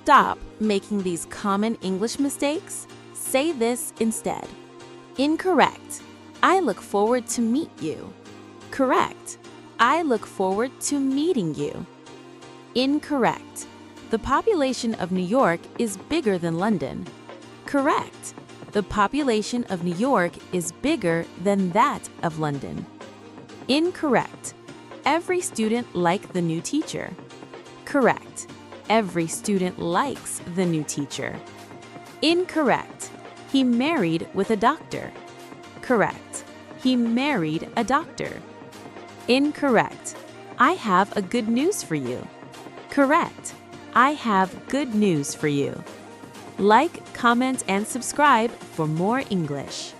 stop making these common English mistakes, say this instead. Incorrect. I look forward to meet you. Correct. I look forward to meeting you. Incorrect. The population of New York is bigger than London. Correct. The population of New York is bigger than that of London. Incorrect. Every student liked the new teacher. Correct. Every student likes the new teacher. Incorrect. He married with a doctor. Correct. He married a doctor. Incorrect. I have a good news for you. Correct. I have good news for you. Like, comment, and subscribe for more English.